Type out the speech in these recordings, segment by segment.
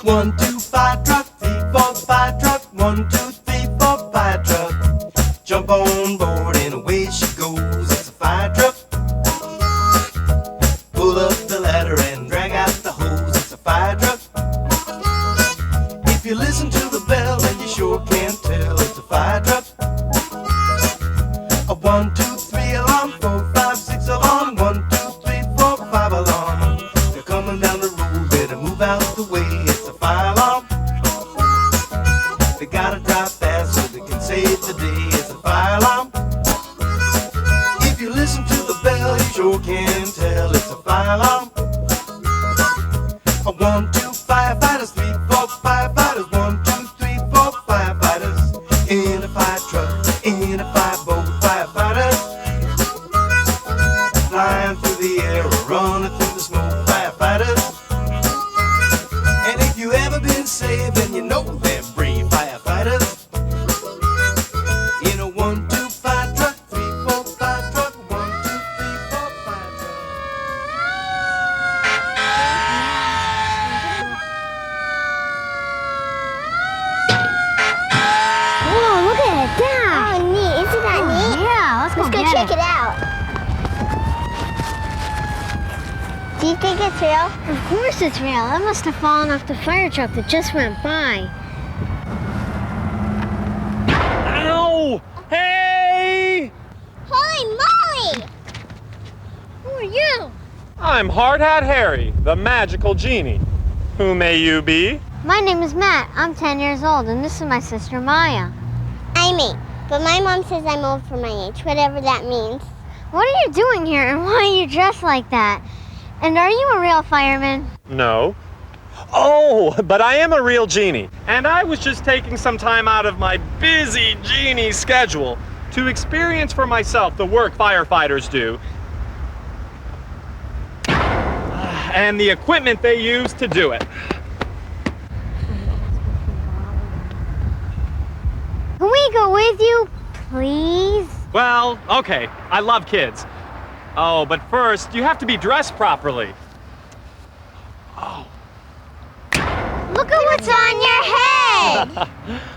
1, 2, 5 truck, 3, 4, 5 truck, 1, 2, 3, 4, 5 truck. Jump on board and away she goes. It's a fire truck. Pull up the ladder and drag out the hose. It's a fire truck. If you listen to the bell, then you sure can tell it's a fire truck. A 1, 2, 3 alarm, 4, 5, 6 alarm, 1, 2, 3, 4, 5 alarm. They're coming down the road, better move out the way. It's a fire alarm. They gotta drive fast so they can save the day. It's a fire alarm. If you listen to the bell, you sure can tell it's a fire alarm. A 1, 2, firefighters, 3, 4, firefighters, 1, 2, 3, 4, firefighters. In a fire truck, in a fireboat, firefighters. Flying through the air or running through the smoke, firefighters. And if you ever been saved, then you know they're brave firefighters. In a 1, 2, 5 truck, 3, 4, 5 truck, 1, 2, 3, 4, 5 truck. Whoa, look at it, Dad! Oh, neat. Isn't that neat? Yeah, let's go check get it out. Do you think it's real? Of course it's real. It must have fallen off the fire truck that just went by. Ow! Hey! Holy moly! Who are you? I'm Hard Hat Harry, the magical genie. Who may you be? My name is Matt. I'm 10 years old, and this is my sister Maya. I'm 8, but my mom says I'm old for my age, whatever that means. What are you doing here, and why are you dressed like that? And are you a real fireman? No. Oh, but I am a real genie. And I was just taking some time out of my busy genie schedule to experience for myself the work firefighters do and the equipment they use to do it. Can we go with you, please? Well, okay, I love kids. Oh, but first, you have to be dressed properly. Oh. Look at what's on your head!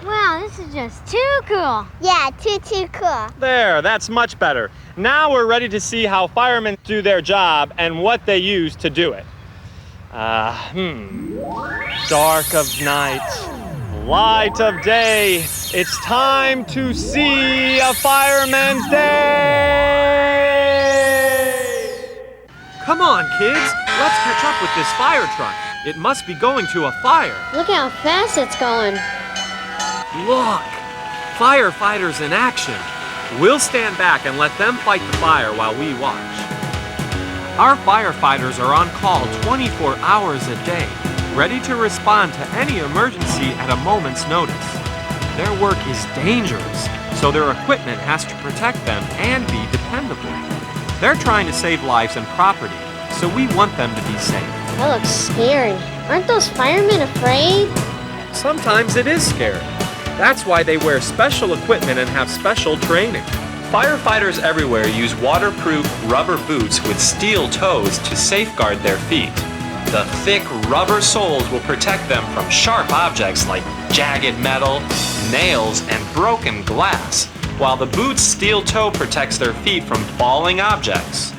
Wow, this is just too cool. Yeah, too cool. There, that's much better. Now we're ready to see how firemen do their job and what they use to do it. Dark of night, light of day. It's time to see a fireman's day! Come on, kids. Let's catch up with this fire truck. It must be going to a fire. Look how fast it's going. Look, firefighters in action. We'll stand back and let them fight the fire while we watch. Our firefighters are on call 24 hours a day, ready to respond to any emergency at a moment's notice. Their work is dangerous, so their equipment has to protect them and be dependable. They're trying to save lives and property, so we want them to be safe. That looks scary. Aren't those firemen afraid? Sometimes it is scary. That's why they wear special equipment and have special training. Firefighters everywhere use waterproof rubber boots with steel toes to safeguard their feet. The thick rubber soles will protect them from sharp objects like jagged metal, nails, and broken glass, while the boot's steel toe protects their feet from falling objects.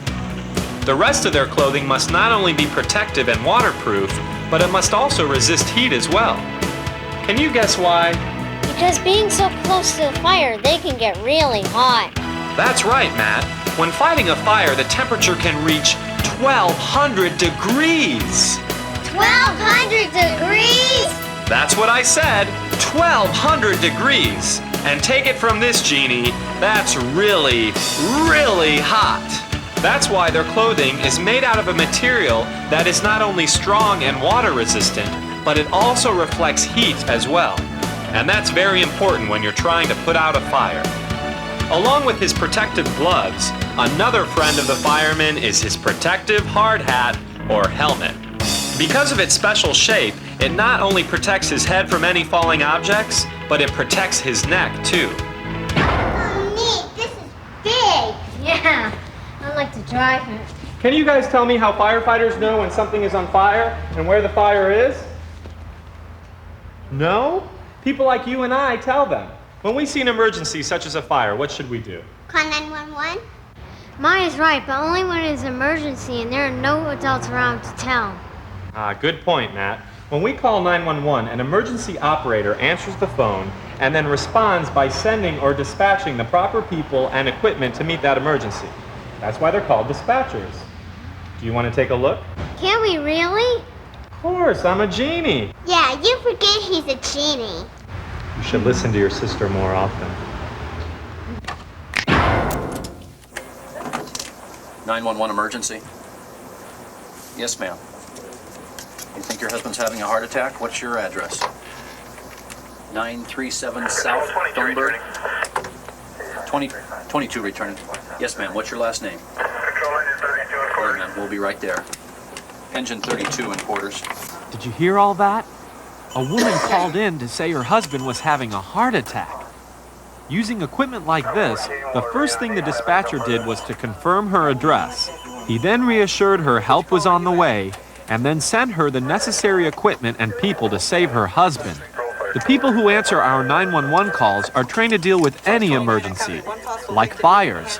The rest of their clothing must not only be protective and waterproof, but it must also resist heat as well. Can you guess why? Because being so close to the fire, they can get really hot. That's right, Matt. When fighting a fire, the temperature can reach 1,200 degrees. 1,200 degrees? That's what I said, 1,200 degrees. And take it from this genie, that's really, really hot. That's why their clothing is made out of a material that is not only strong and water resistant, but it also reflects heat as well. And that's very important when you're trying to put out a fire. Along with his protective gloves, another friend of the fireman is his protective hard hat or helmet. Because of its special shape, it not only protects his head from any falling objects, but it protects his neck too. Oh, neat. This is big. Yeah, I like to drive it. Can you guys tell me how firefighters know when something is on fire and where the fire is? No? People like you and I tell them. When we see an emergency such as a fire, what should we do? Call 911? Maya's right, but only when it's an emergency and there are no adults around to tell. Good point, Matt. When we call 911, an emergency operator answers the phone and then responds by sending or dispatching the proper people and equipment to meet that emergency. That's why they're called dispatchers. Do you want to take a look? Can we really? Of course, I'm a genie. Yeah, you forget he's a genie. You should listen to your sister more often. 911 emergency? Yes, ma'am. You think your husband's having a heart attack? What's your address? 937 South Thornburg. 22 returning. Yes, ma'am. What's your last name? All right, ma'am. We'll be right there. Engine 32 in quarters. Did you hear all that? A woman called in to say her husband was having a heart attack. Using equipment like this, the first thing the dispatcher did was to confirm her address. He then reassured her help was on the way, and then sent her the necessary equipment and people to save her husband. The people who answer our 911 calls are trained to deal with any emergency, like fires.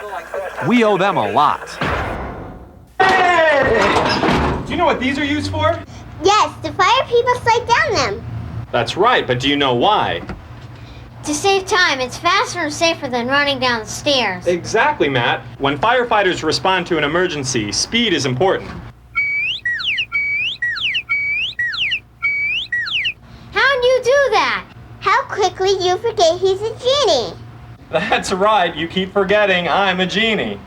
We owe them a lot. Do you know what these are used for? Yes, the fire people slide down them. That's right, but do you know why? To save time, it's faster and safer than running down the stairs. Exactly, Matt. When firefighters respond to an emergency, speed is important. How'd you do that? How quickly you forget he's a genie. That's right, you keep forgetting I'm a genie.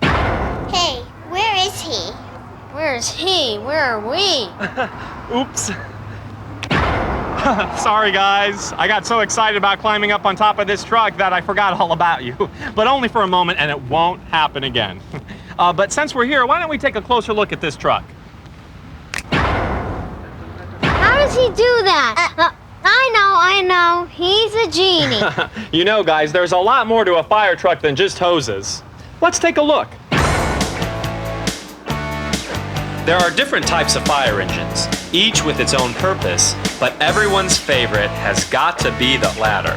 Hey, where is he? Where's he? Where are we? Oops. Sorry, guys. I got so excited about climbing up on top of this truck that I forgot all about you. But only for a moment, and it won't happen again. But since we're here, why don't we take a closer look at this truck? How does he do that? I know. He's a genie. You know, guys, there's a lot more to a fire truck than just hoses. Let's take a look. There are different types of fire engines, each with its own purpose, but everyone's favorite has got to be the ladder.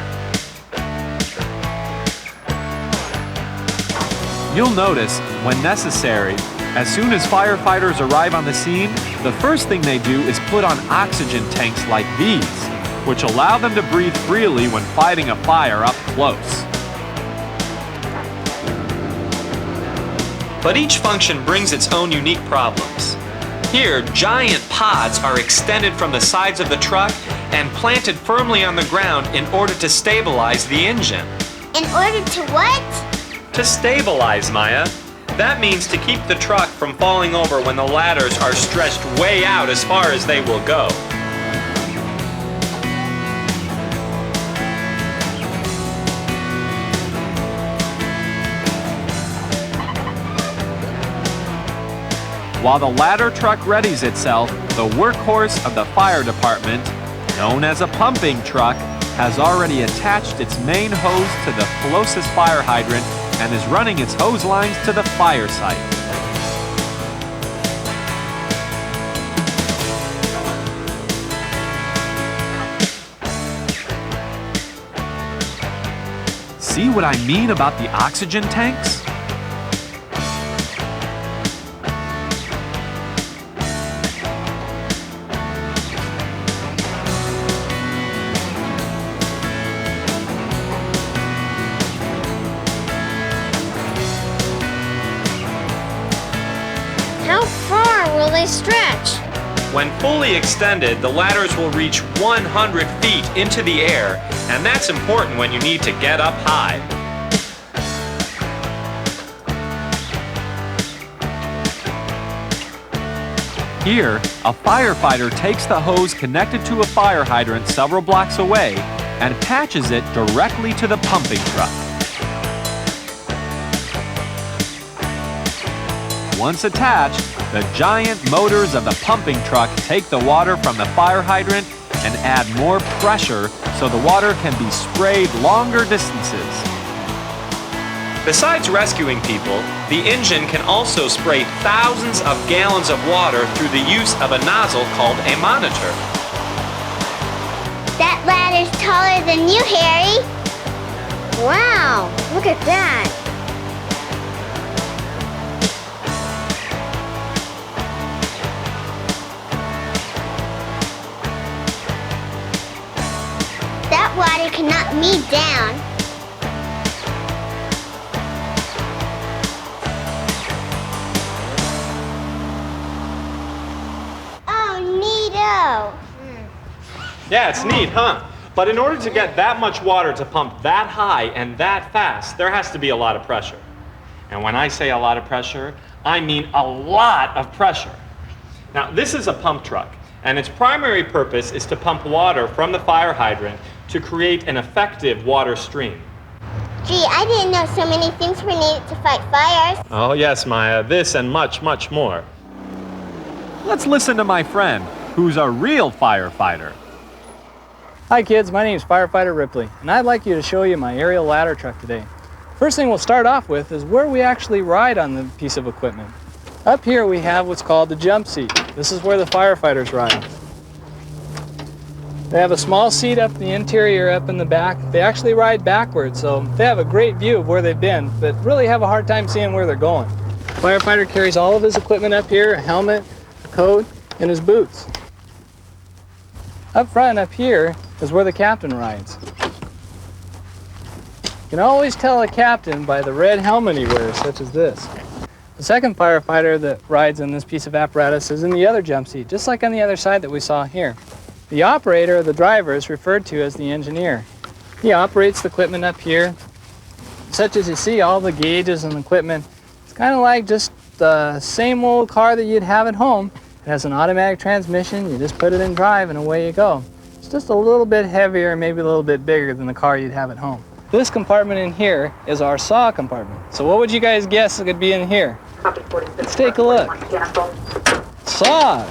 You'll notice, when necessary, as soon as firefighters arrive on the scene, the first thing they do is put on oxygen tanks like these, which allow them to breathe freely when fighting a fire up close. But each function brings its own unique problems. Here, giant pods are extended from the sides of the truck and planted firmly on the ground in order to stabilize the engine. In order to what? To stabilize, Maya. That means to keep the truck from falling over when the ladders are stretched way out as far as they will go. While the ladder truck readies itself, the workhorse of the fire department, known as a pumping truck, has already attached its main hose to the closest fire hydrant and is running its hose lines to the fire site. See what I mean about the oxygen tanks? How far will they stretch? When fully extended, the ladders will reach 100 feet into the air, and that's important when you need to get up high. Here, a firefighter takes the hose connected to a fire hydrant several blocks away and attaches it directly to the pumping truck. Once attached, the giant motors of the pumping truck take the water from the fire hydrant and add more pressure so the water can be sprayed longer distances. Besides rescuing people, the engine can also spray thousands of gallons of water through the use of a nozzle called a monitor. firefighter's taller than you, Harry. Wow, look at that. That water can knock me down. Oh, neato. Yeah, it's neat, huh? But in order to get that much water to pump that high and that fast, there has to be a lot of pressure. And when I say a lot of pressure, I mean a lot of pressure. Now, this is a pump truck, and its primary purpose is to pump water from the fire hydrant to create an effective water stream. Gee, I didn't know so many things were needed to fight fires. Oh yes, Maya, this and much, much more. Let's listen to my friend, who's a real firefighter. Hi kids, my name is Firefighter Ripley, and I'd like you to show you my aerial ladder truck today. First thing we'll start off with is where we actually ride on the piece of equipment. Up here we have what's called the jump seat. This is where the firefighters ride. They have a small seat up in the interior, up in the back. They actually ride backwards, so they have a great view of where they've been, but really have a hard time seeing where they're going. The firefighter carries all of his equipment up here, a helmet, a coat, and his boots. Up front, up here, is where the captain rides. You can always tell a captain by the red helmet he wears, such as this. The second firefighter that rides in this piece of apparatus is in the other jump seat, just like on the other side that we saw here. The operator, or the driver, is referred to as the engineer. He operates the equipment up here. Such as you see, all the gauges and equipment. It's kind of like just the same old car that you'd have at home. It has an automatic transmission. You just put it in drive and away you go. It's just a little bit heavier, maybe a little bit bigger than the car you'd have at home. This compartment in here is our saw compartment. So what would you guys guess could be in here? Let's take a look. Saws.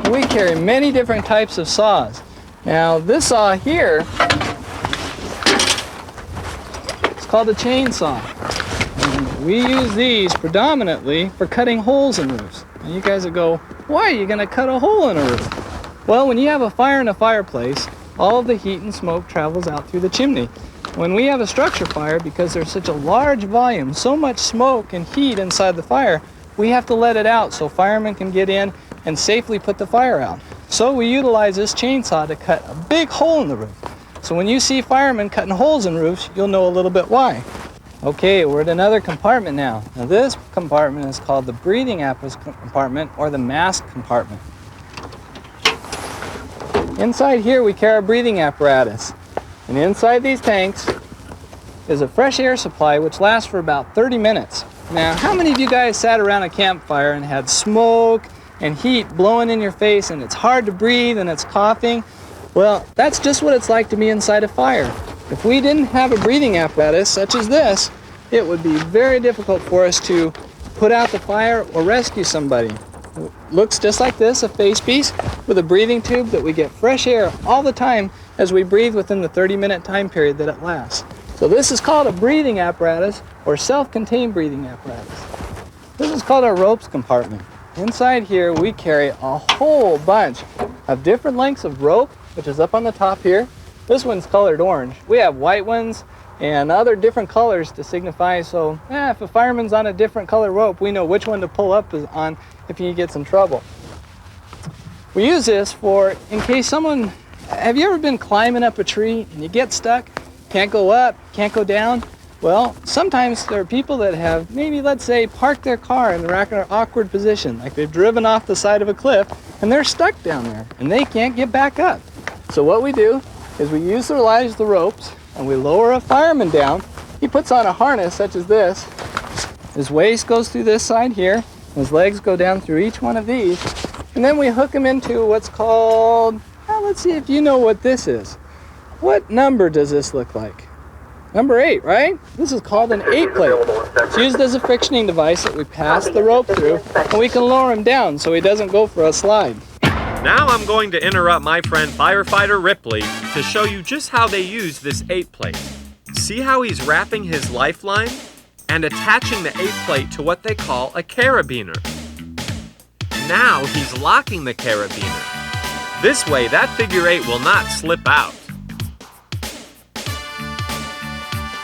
We carry many different types of saws. Now this saw here is called a chainsaw. And we use these predominantly for cutting holes in roofs. And you guys would go, why are you going to cut a hole in a roof? Well, when you have a fire in a fireplace, all of the heat and smoke travels out through the chimney. When we have a structure fire, because there's such a large volume, so much smoke and heat inside the fire, we have to let it out so firemen can get in and safely put the fire out. So we utilize this chainsaw to cut a big hole in the roof. So when you see firemen cutting holes in roofs, you'll know a little bit why. Okay, we're at another compartment now. Now this compartment is called the breathing apparatus compartment, or the mask compartment. Inside here we carry a breathing apparatus. And inside these tanks is a fresh air supply which lasts for about 30 minutes. Now, how many of you guys sat around a campfire and had smoke and heat blowing in your face and it's hard to breathe and it's coughing? Well, that's just what it's like to be inside a fire. If we didn't have a breathing apparatus such as this, it would be very difficult for us to put out the fire or rescue somebody. It looks just like this, a face piece with a breathing tube that we get fresh air all the time as we breathe within the 30-minute time period that it lasts. So this is called a breathing apparatus, or self-contained breathing apparatus. This is called our ropes compartment. Inside here we carry a whole bunch of different lengths of rope, which is up on the top here. This one's colored orange. We have white ones and other different colors to signify, so if a fireman's on a different color rope, we know which one to pull up on if he gets in trouble. We use this for, in case someone, have you ever been climbing up a tree and you get stuck, can't go up, can't go down? Well, sometimes there are people that have maybe, let's say, parked their car in an awkward position, like they've driven off the side of a cliff and they're stuck down there and they can't get back up. So what we do is we utilize the ropes and we lower a fireman down. He puts on a harness such as this. His waist goes through this side here. His legs go down through each one of these. And then we hook him into what's called, let's see if you know what this is. What number does this look like? Number 8, right? This is called an 8-plate. It's used as a frictioning device that we pass the rope through, and we can lower him down so he doesn't go for a slide. Now I'm going to interrupt my friend Firefighter Ripley to show you just how they use this 8-plate. See how he's wrapping his lifeline and attaching the 8-plate to what they call a carabiner. Now he's locking the carabiner. This way, that figure 8 will not slip out.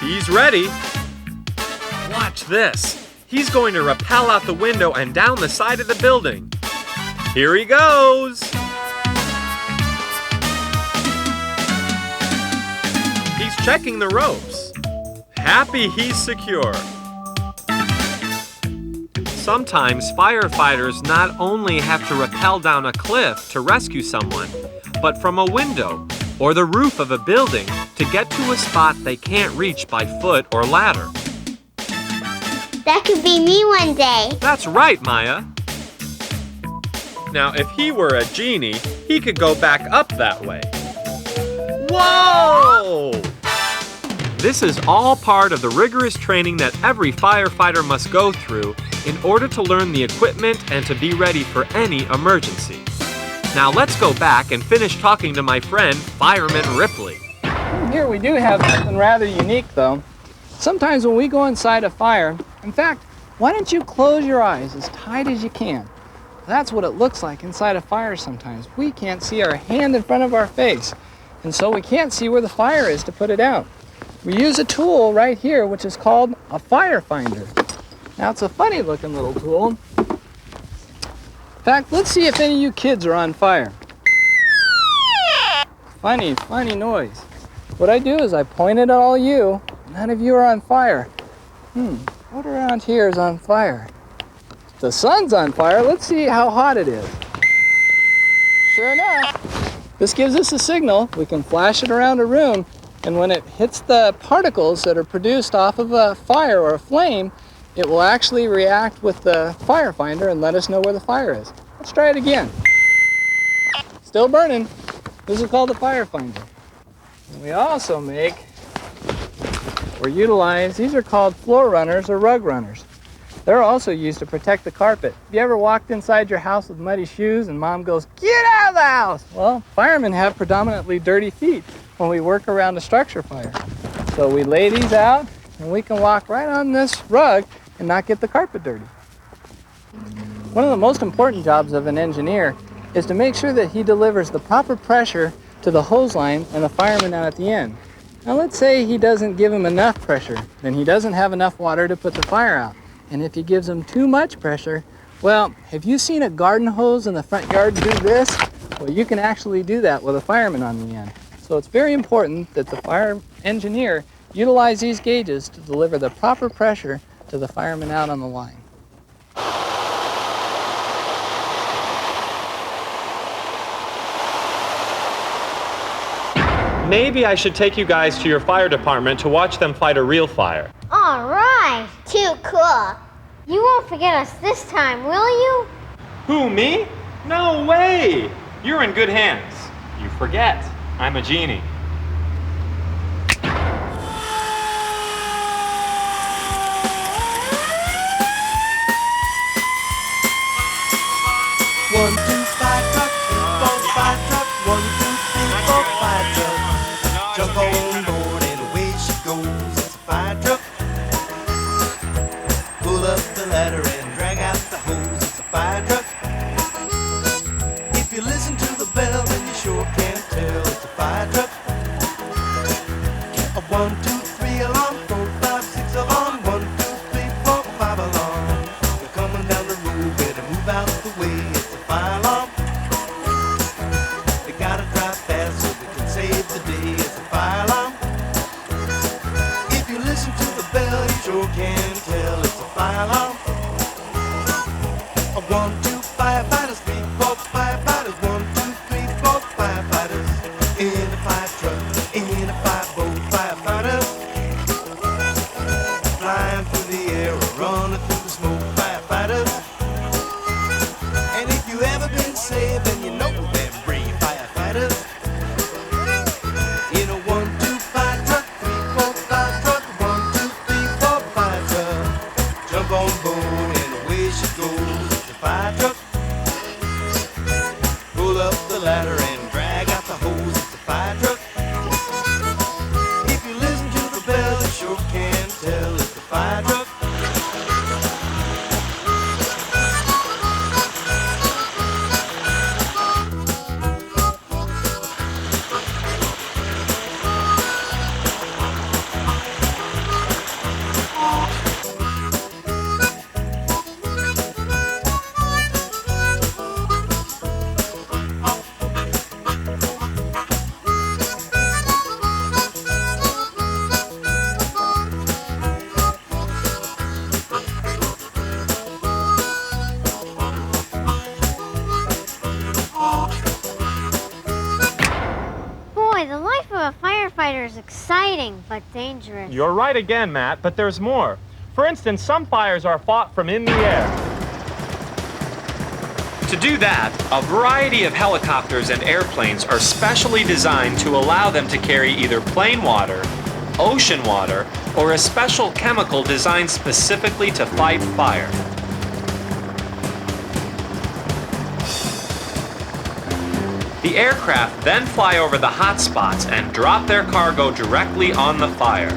He's ready. Watch this. He's going to rappel out the window and down the side of the building. Here he goes. He's checking the ropes. Happy he's secure. Sometimes firefighters not only have to rappel down a cliff to rescue someone, but from a window or the roof of a building to get to a spot they can't reach by foot or ladder. That could be me one day. That's right, Maya. Now, if he were a genie, he could go back up that way. Whoa! This is all part of the rigorous training that every firefighter must go through in order to learn the equipment and to be ready for any emergency. Now let's go back and finish talking to my friend, Fireman Ripley. Here we do have something rather unique though. Sometimes when we go inside a fire, in fact, why don't you close your eyes as tight as you can? That's what it looks like inside a fire sometimes. We can't see our hand in front of our face, and so we can't see where the fire is to put it out. We use a tool right here which is called a fire finder. Now it's a funny looking little tool. In fact, let's see if any of you kids are on fire. Funny noise. What I do is I point it at all you. None of you are on fire. What around here is on fire? The sun's on fire. Let's see how hot it is. Sure enough, this gives us a signal. We can flash it around a room, and when it hits the particles that are produced off of a fire or a flame, it will actually react with the fire finder and let us know where the fire is. Let's try it again. Still burning. This is called the fire finder. And we also make or utilize, these are called floor runners or rug runners. They're also used to protect the carpet. Have you ever walked inside your house with muddy shoes and mom goes, "Get out of the house"? Well, firemen have predominantly dirty feet when we work around a structure fire. So we lay these out and we can walk right on this rug and not get the carpet dirty. One of the most important jobs of an engineer is to make sure that he delivers the proper pressure to the hose line and the fireman out at the end. Now let's say he doesn't give him enough pressure, then he doesn't have enough water to put the fire out. And if he gives him too much pressure, well, have you seen a garden hose in the front yard do this? Well, you can actually do that with a fireman on the end. So it's very important that the fire engineer utilize these gauges to deliver the proper pressure to the fireman out on the line. Maybe I should take you guys to your fire department to watch them fight a real fire. All right. Too cool. You won't forget us this time, will you? Who, me? No way! You're in good hands. You forget, I'm a genie. One, two, five truck, 3, 4, 5 truck. 1, 2, 3, 4, 5 truck. Jump on board and away she goes. It's a fire truck. Pull up the ladder and drag out the hose. It's a fire truck. If you listen to the bell, then you sure can't tell it's a fire truck. A 1, 2, 3 alarm, 4, 5, 6 alarm. 1, 2, 3, 4, 5 alarm. They're coming down the road, better move out the way. It's a fire alarm. They gotta drive fast so they can save the day. It's a fire alarm. If you listen to the bell, you sure can tell it's a fire alarm. A 1, 2 firefighters, 3, 4 firefighters. 1, 2, 3, 4 firefighters. In a fire truck, in a fireboat, firefighters. Flying through the air or running through the smoke, firefighters. And if you ever been saved, then you know them brave firefighters. In a 1, 2, 5 truck, 3, 4, 5 truck. 1, 2, 3, 4, 5 truck. Jump on board and away she goes. The fire truck. exciting, but dangerous. You're right again, Matt, but there's more. For instance, some fires are fought from in the air. To do that, a variety of helicopters and airplanes are specially designed to allow them to carry either plain water, ocean water, or a special chemical designed specifically to fight fire. The aircraft then fly over the hot spots and drop their cargo directly on the fire.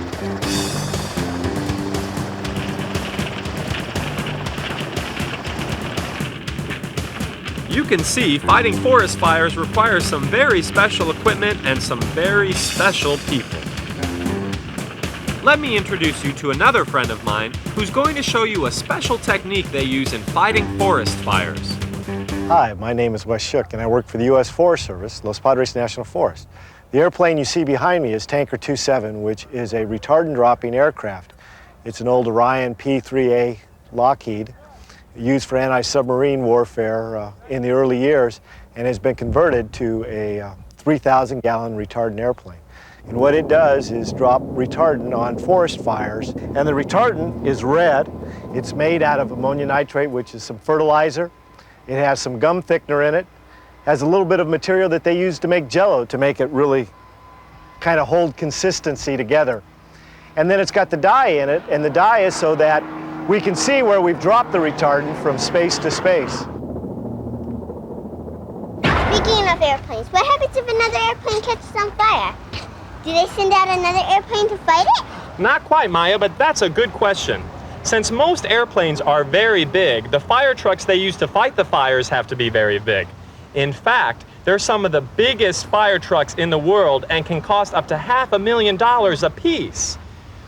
You can see fighting forest fires requires some very special equipment and some very special people. Let me introduce you to another friend of mine who's going to show you a special technique they use in fighting forest fires. Hi, my name is Wes Shook and I work for the U.S. Forest Service, Los Padres National Forest. The airplane you see behind me is Tanker 27, which is a retardant dropping aircraft. It's an old Orion P-3A Lockheed used for anti-submarine warfare in the early years and has been converted to a 3,000-gallon retardant airplane. And what it does is drop retardant on forest fires. And the retardant is red. It's made out of ammonium nitrate, which is some fertilizer. It has some gum thickener in it. Has a little bit of material that they use to make Jell-O to make it really kind of hold consistency together. And then it's got the dye in it, and the dye is so that we can see where we've dropped the retardant from space to space. Speaking of airplanes, what happens if another airplane catches on fire? Do they send out another airplane to fight it? Not quite, Maya, but that's a good question. Since most airplanes are very big, the fire trucks they use to fight the fires have to be very big. In fact, they're some of the biggest fire trucks in the world and can cost up to $500,000 a piece.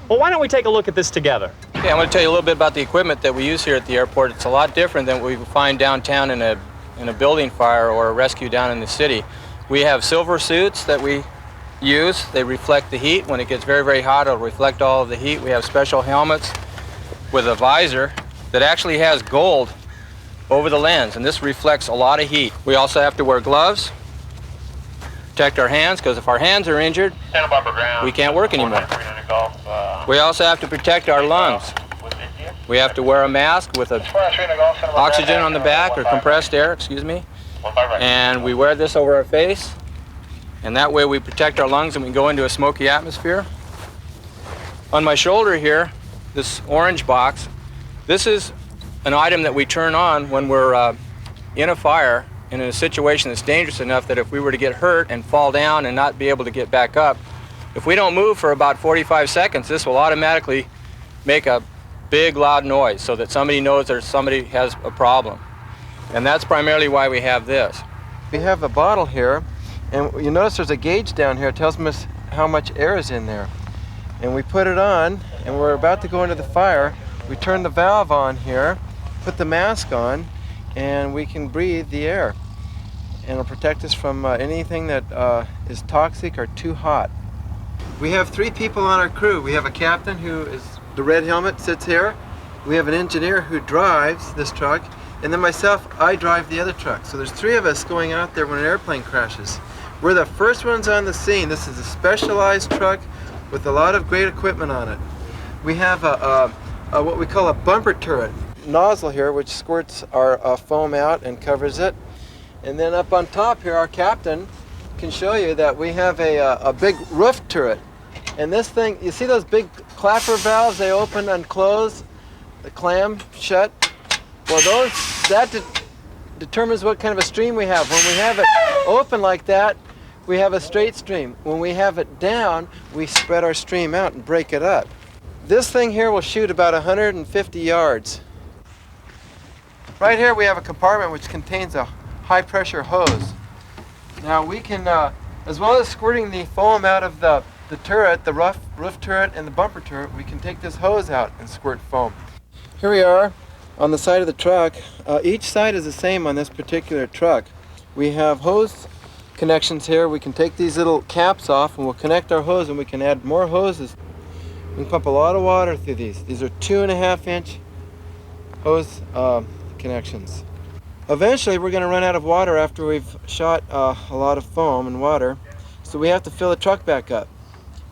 Well, why don't we take a look at this together? Okay, I'm going to tell you a little bit about the equipment that we use here at the airport. It's a lot different than what we find downtown in a building fire or a rescue down in the city. We have silver suits that we use. They reflect the heat. When it gets very, very hot, it'll reflect all of the heat. We have special helmets with a visor that actually has gold over the lens, and this reflects a lot of heat. We also have to wear gloves, protect our hands, because if our hands are injured, we can't work anymore. We also have to protect our lungs. We have to wear a mask with oxygen on the back, or compressed air, excuse me. And we wear this over our face, and that way we protect our lungs and we can go into a smoky atmosphere. On my shoulder here, this orange box, this is an item that we turn on when we're in a fire and in a situation that's dangerous enough that if we were to get hurt and fall down and not be able to get back up, if we don't move for about 45 seconds, this will automatically make a big loud noise so that somebody knows there's somebody has a problem. And that's primarily why we have this. We have a bottle here, and you notice there's a gauge down here. It tells us how much air is in there. And we put it on, and we're about to go into the fire. We turn the valve on here, put the mask on, and we can breathe the air. And it'll protect us from anything that is toxic or too hot. We have 3 people on our crew. We have a captain who is, the red helmet sits here. We have an engineer who drives this truck. And then myself, I drive the other truck. So there's 3 of us going out there when an airplane crashes. We're the first ones on the scene. This is a specialized truck with a lot of great equipment on it. We have what we call a bumper turret nozzle here, which squirts our foam out and covers it. And then up on top here, our captain can show you that we have a big roof turret. And this thing, you see those big clapper valves? They open and close, the clam shut. Well, that determines what kind of a stream we have. When we have it open like that, we have a straight stream. When we have it down, we spread our stream out and break it up. This thing here will shoot about 150 yards. Right here we have a compartment which contains a high pressure hose. Now we can, as well as squirting the foam out of the turret, the roof turret and the bumper turret, we can take this hose out and squirt foam. Here we are on the side of the truck. Each side is the same on this particular truck. We have hose connections here. We can take these little caps off and we'll connect our hose, and we can add more hoses. We can pump a lot of water through these. These are 2.5-inch hose connections. Eventually we're going to run out of water after we've shot a lot of foam and water, so we have to fill the truck back up.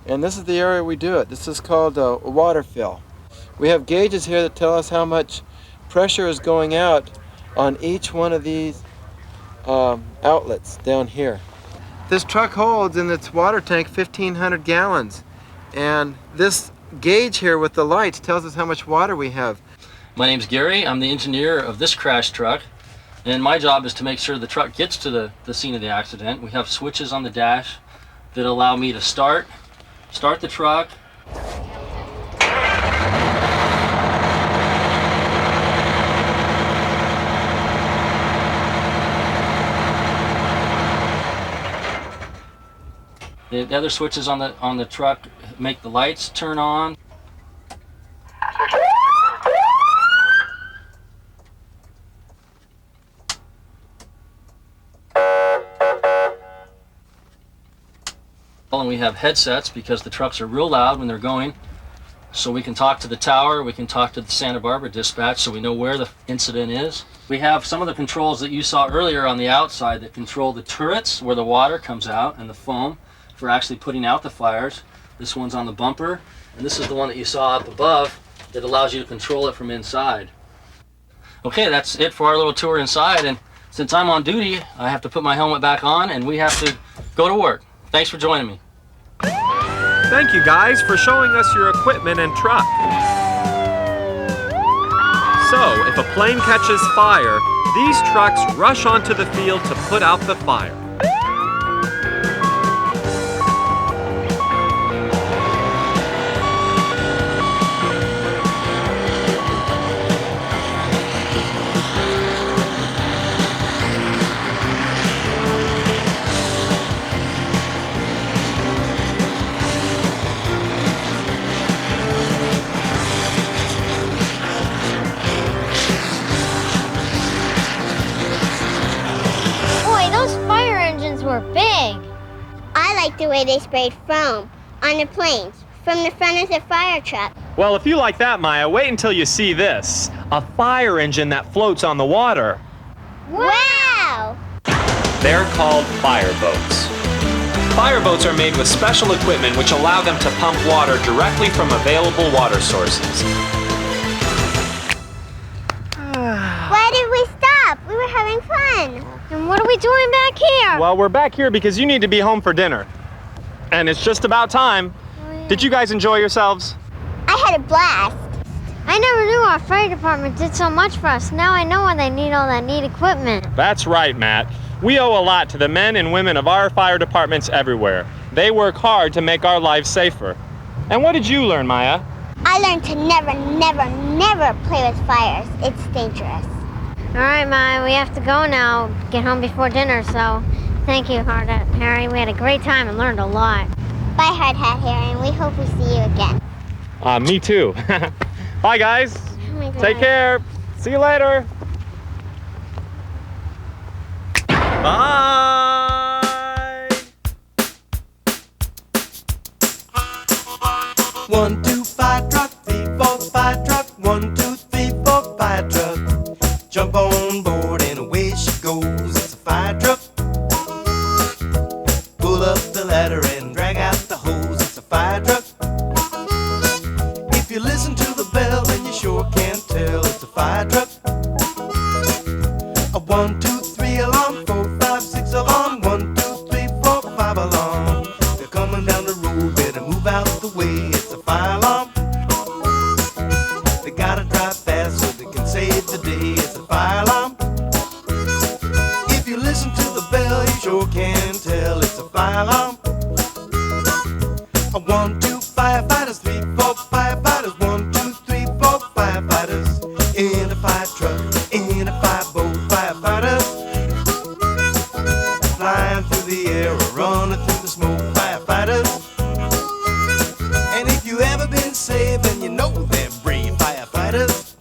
And this is the area we do it. This is called a water fill. We have gauges here that tell us how much pressure is going out on each one of these outlets down here. This truck holds in its water tank 1,500 gallons. And this gauge here with the lights tells us how much water we have. My name's Gary. I'm the engineer of this crash truck. And my job is to make sure the truck gets to the scene of the accident. We have switches on the dash that allow me to start the truck. The other switches on the truck make the lights turn on. And we have headsets because the trucks are real loud when they're going, so we can talk to the tower, we can talk to the Santa Barbara dispatch so we know where the incident is. We have some of the controls that you saw earlier on the outside that control the turrets where the water comes out and the foam for actually putting out the fires. This one's on the bumper, and this is the one that you saw up above that allows you to control it from inside. Okay, that's it for our little tour inside, and since I'm on duty, I have to put my helmet back on and we have to go to work. Thanks for joining me. Thank you guys for showing us your equipment and truck. So, if a plane catches fire, these trucks rush onto the field to put out the fire. Were big. I like the way they sprayed foam on the planes from the front of the fire truck. Well, if you like that, Maya, wait until you see this. A fire engine that floats on the water. Wow! They're called fireboats. Fireboats are made with special equipment which allow them to pump water directly from available water sources. Why did we stop? We were having fun. And what are we doing back here? Well, we're back here because you need to be home for dinner. And it's just about time. Oh, yeah. Did you guys enjoy yourselves? I had a blast. I never knew our fire department did so much for us. Now I know why they need all that neat equipment. That's right, Matt. We owe a lot to the men and women of our fire departments everywhere. They work hard to make our lives safer. And what did you learn, Maya? I learned to never, never, never play with fires. It's dangerous. All right, Maya, we have to go now. Get home before dinner, so thank you, Hard Hat Harry. We had a great time and learned a lot. Bye, Hard Hat Harry, and we hope we see you again. Me too. Bye, guys. Oh my God. Take care. See you later. Bye. 1, 2, 5 truck, 3, 4, 5 truck, 1, 2, 3, 4, 5 truck. Jump on board and away she goes. It's a fire truck. Pull up the ladder and drag out the hose. It's a fire truck. If you listen to the bell, then you sure can tell it's a fire truck. A 1, 2, 3 alarm, 4, 5, 6 alarm, 1, 2, 3, 4, 5 alarm. They're coming down the road, better move out the way. It's a fire alarm. They gotta drive fast so they can save the day. It's a fire alarm. If you listen to the bell, you sure can tell it's a fire alarm. A 1, 2, 5 fighters, 3, 4, 5 fighters, 1, 2, 3, 4, 5 fighters. In a fire truck, in a fire boat, firefighters. Flying through the air or running through the smoke, firefighters. And if you ever been saved, then you know they're brave firefighters.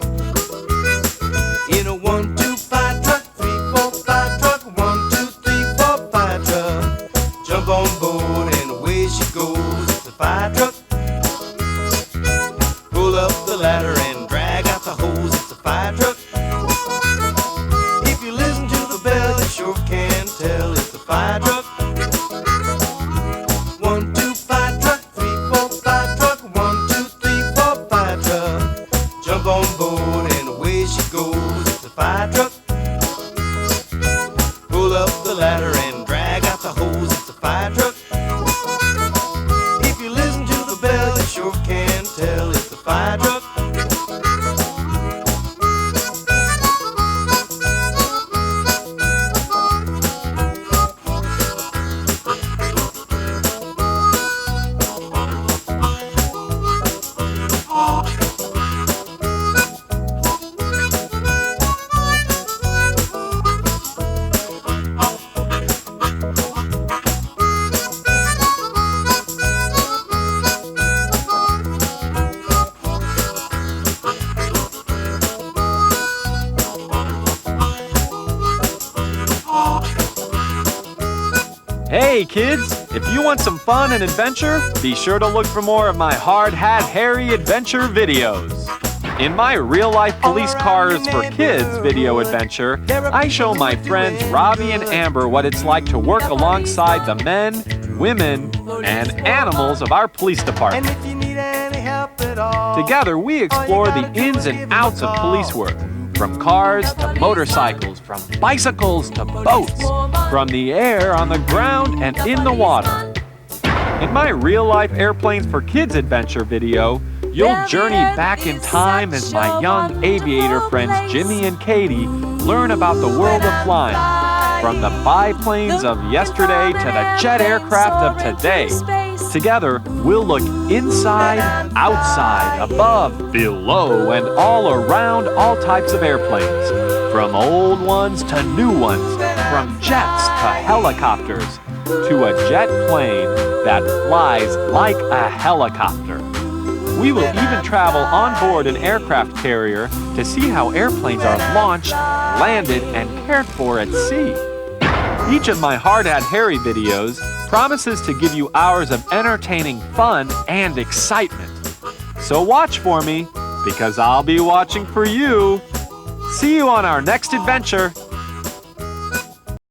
In a 1, 2, 5 truck, 3, 4, 5 truck, 1, 2, 3, 4, 5 truck. Jump on board and away she goes. It's a fire truck. Pull up the ladder and drag out the hose. It's a fire truck. If you listen to the bell, you sure can tell it's a fire truck. 1, 2, 5 truck, 3, love on board, and away she goes. It's a fire truck. Pull up the ladder and drag out the hose. It's a fire truck. If you listen to the bell, you sure can tell it's a fire truck. Hey kids, if you want some fun and adventure, be sure to look for more of my Hard Hat Harry adventure videos. In my real-life police cars for kids video adventure, I show my friends Robbie and Amber what it's like to work alongside the men, women, and animals of our police department. Together, we explore the ins and outs of police work. From cars to motorcycles, from bicycles to boats, from the air, on the ground, and in the water. In my real-life Airplanes for Kids adventure video, you'll journey back in time as my young aviator friends Jimmy and Katie learn about the world of flying, from the biplanes of yesterday to the jet aircraft of today. Together, we'll look inside, outside, above, below, and all around all types of airplanes. From old ones to new ones, from jets to helicopters, to a jet plane that flies like a helicopter. We will even travel on board an aircraft carrier to see how airplanes are launched, landed, and cared for at sea. Each of my Hard Hat Harry videos promises to give you hours of entertaining fun and excitement. So watch for me, because I'll be watching for you. See you on our next adventure.